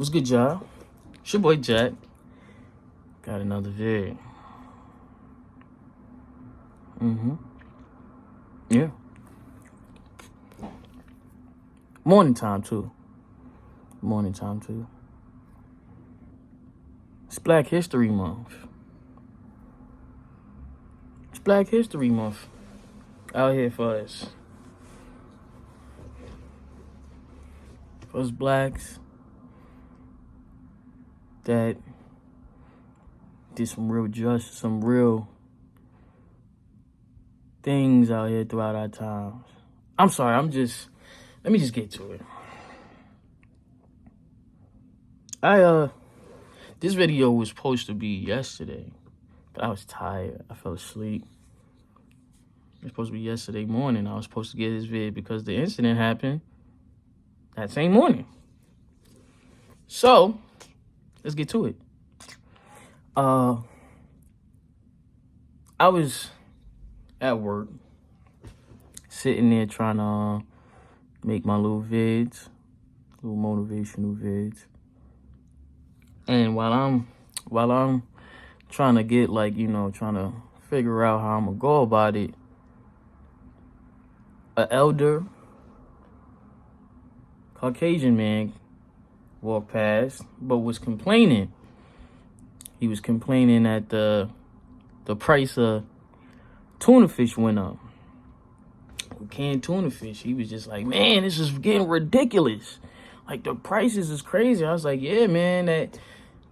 What's good, y'all? It's your boy Jack. Got another vid. Yeah. Morning time too. It's Black History Month. Out here for us. For us blacks that did some real things out here throughout our times. Let me just get to it. This video was supposed to be yesterday, but I was tired. I fell asleep. It was supposed to be yesterday morning. I was supposed to get this vid because the incident happened that same morning. So, let's get to it. I was at work, sitting there trying to make my little motivational vids. And while I'm trying to get trying to figure out how I'm gonna go about it, an elder Caucasian man walked past, but was complaining. He was complaining that the price of tuna fish went up. Canned tuna fish. He was just like, man, this is getting ridiculous. Like, the prices is crazy. I was like, yeah, man, that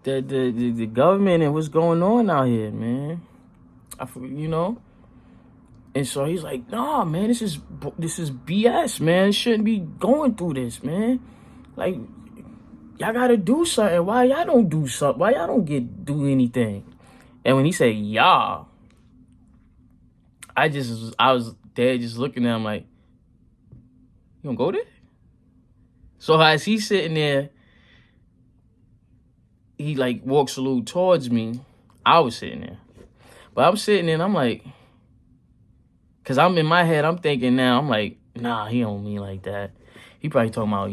the government and what's going on out here, man. And so he's like, nah, man, this is BS, man. Shouldn't be going through this, man. Like, y'all gotta do something. Why y'all don't do something? Why y'all don't do anything? And when he said, y'all, I was there just looking at him like, you gonna go there? So as he's sitting there, he like walks a little towards me. I was sitting there. But I'm sitting there and I'm like, cause I'm in my head, I'm thinking now, I'm like, nah, he don't mean like that. He probably talking about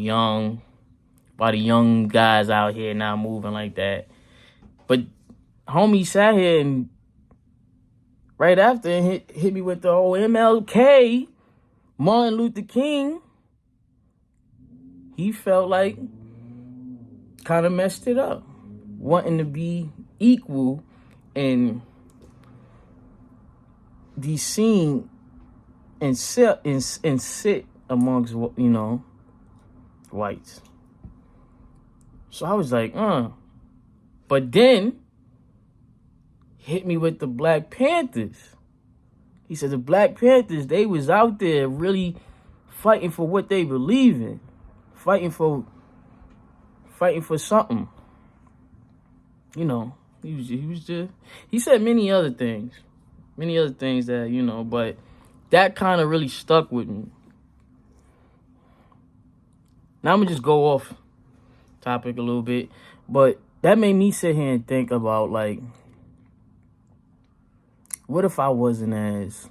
the young guys out here now moving like that. But homie sat here and right after hit me with the whole MLK, Martin Luther King. He felt like kind of messed it up, wanting to be equal and be seen and sit amongst whites. So I was like, But then hit me with the Black Panthers. He said the Black Panthers, they was out there really fighting for what they believe in. Fighting for something. He said many other things that, but that kind of really stuck with me. Now I'm gonna just go off topic a little bit, but that made me sit here and think about, like, what if I wasn't as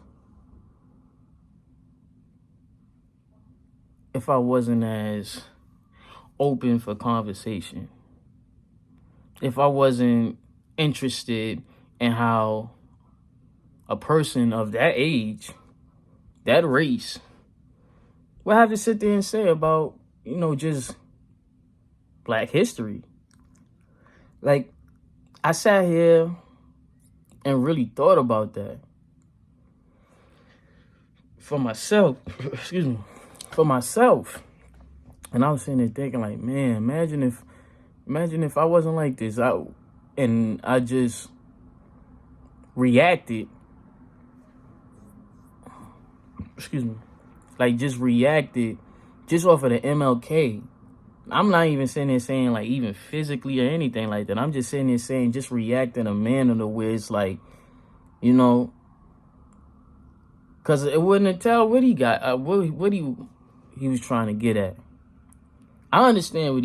open for conversation? If I wasn't interested in how a person of that age, that race, would have to sit there and say about, just Black history. Like, I sat here and really thought about that for myself. And I was sitting there thinking, like, man, imagine if I wasn't like this, and I just reacted. Just off of the MLK. I'm not even sitting there saying, like, even physically or anything like that. I'm just sitting there saying, just react in a manner to where it's like, because it wouldn't tell what he got, what he was trying to get at. I understand what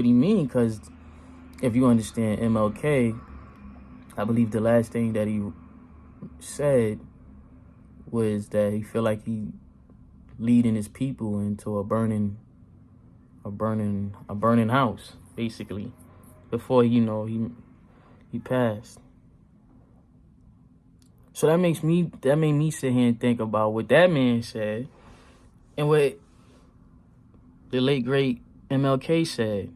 he mean, because if you understand MLK, I believe the last thing that he said was that he felt like he leading his people into a burning house. basically, before he passed. So that made me sit here and think about what that man said and what the late great MLK said.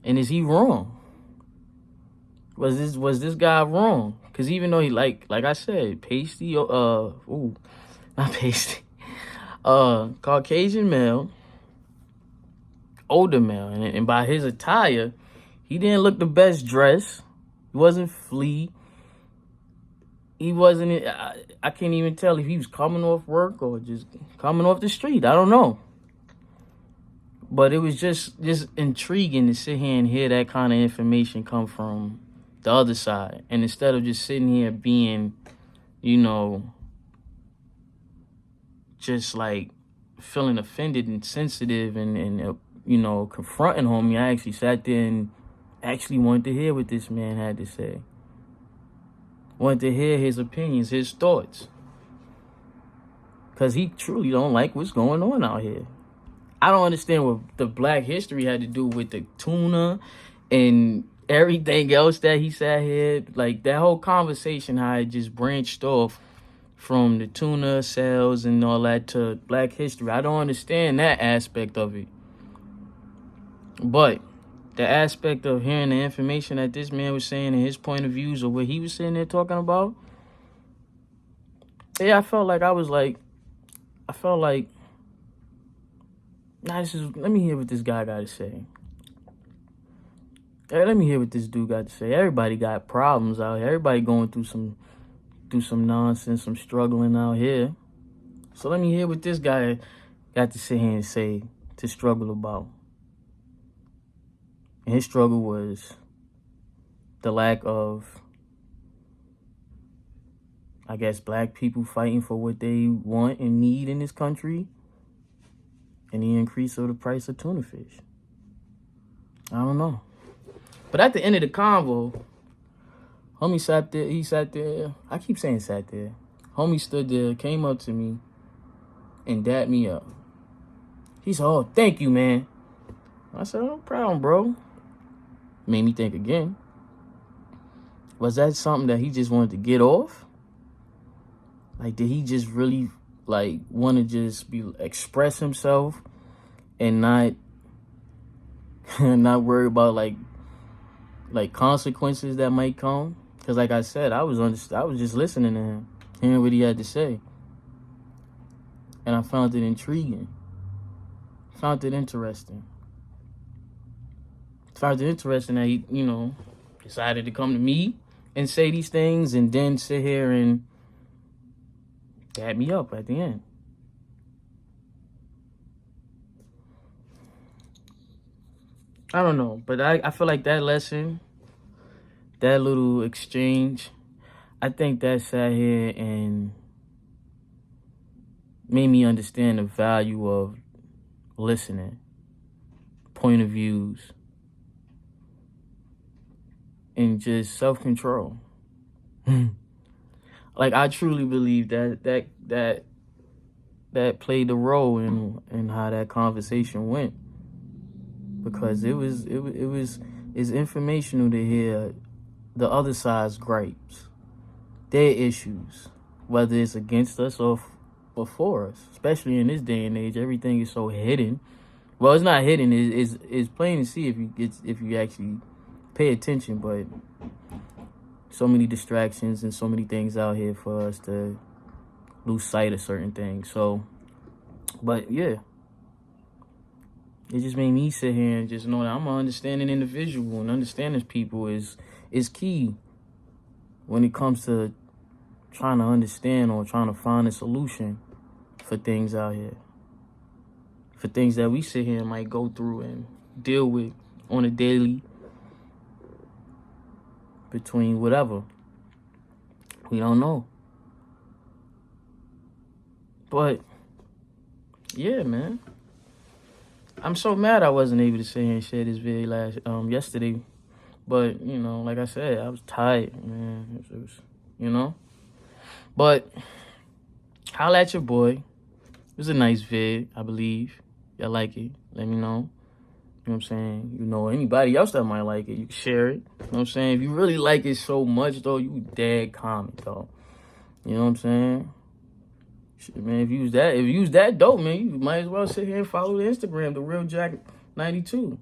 And is he wrong? Was this guy wrong? Because even though he like I said, pasty, not pasty, Caucasian male, older male, and by his attire, he didn't look the best dressed. He wasn't flea. He wasn't. I can't even tell if he was coming off work or just coming off the street. I don't know. But it was just intriguing to sit here and hear that kind of information come from the other side. And instead of just sitting here being, just like feeling offended and sensitive and confronting homie, I actually sat there and actually wanted to hear what this man had to say. Wanted to hear his opinions, his thoughts. Because he truly don't like what's going on out here. I don't understand what the Black history had to do with the tuna and everything else that he sat here. Like, that whole conversation, how it just branched off from the tuna sales and all that to Black history. I don't understand that aspect of it. But the aspect of hearing the information that this man was saying and his point of views or what he was sitting there talking about, yeah, I felt like, let me hear what this guy got to say. Hey, let me hear what this dude got to say. Everybody got problems out here. Everybody going through some nonsense, some struggling out here. So let me hear what this guy got to sit here and say to struggle about. And his struggle was the lack of, I guess, Black people fighting for what they want and need in this country. And the increase of the price of tuna fish. I don't know. But at the end of the convo, homie sat there. He sat there. I keep saying sat there. Homie stood there, came up to me, and dapped me up. He said, "Oh, thank you, man." I said, "No problem, bro." Made me think again. Was that something that he just wanted to get off? Like, did he just really want to just express himself and not worry about like consequences that might come? Because like I said, I was just listening to him, hearing what he had to say, and I found it intriguing. Found it interesting. Found it interesting that he decided to come to me and say these things, and then sit here and dab me up at the end. I don't know, but I feel like that lesson, that little exchange, I think that sat here and made me understand the value of listening, point of views, and just self-control. Like, I truly believe that played a role in how that conversation went, because it's informational to hear the other side's gripes, their issues, whether it's against us or for us. Especially in this day and age, everything is so hidden. Well, it's not hidden; it's plain to see if you actually pay attention, but so many distractions and so many things out here for us to lose sight of certain things. So, but yeah, it just made me sit here and just know that I'm an understanding individual, and understanding people is key when it comes to trying to understand or trying to find a solution for things out here, for things that we sit here and might go through and deal with on a daily, between whatever. We don't know. But yeah, man. I'm so mad I wasn't able to sit here and share this video yesterday. But, like I said, I was tired, man. It was. But holla at your boy. It was a nice vid, I believe. Y'all like it, let me know. You know what I'm saying? You know, anybody else that might like it, you can share it. You know what I'm saying? If you really like it so much, though, you dead comment, though. You know what I'm saying? Shit, man, if you use that dope, man, you might as well sit here and follow the Instagram, the Real Jack 92.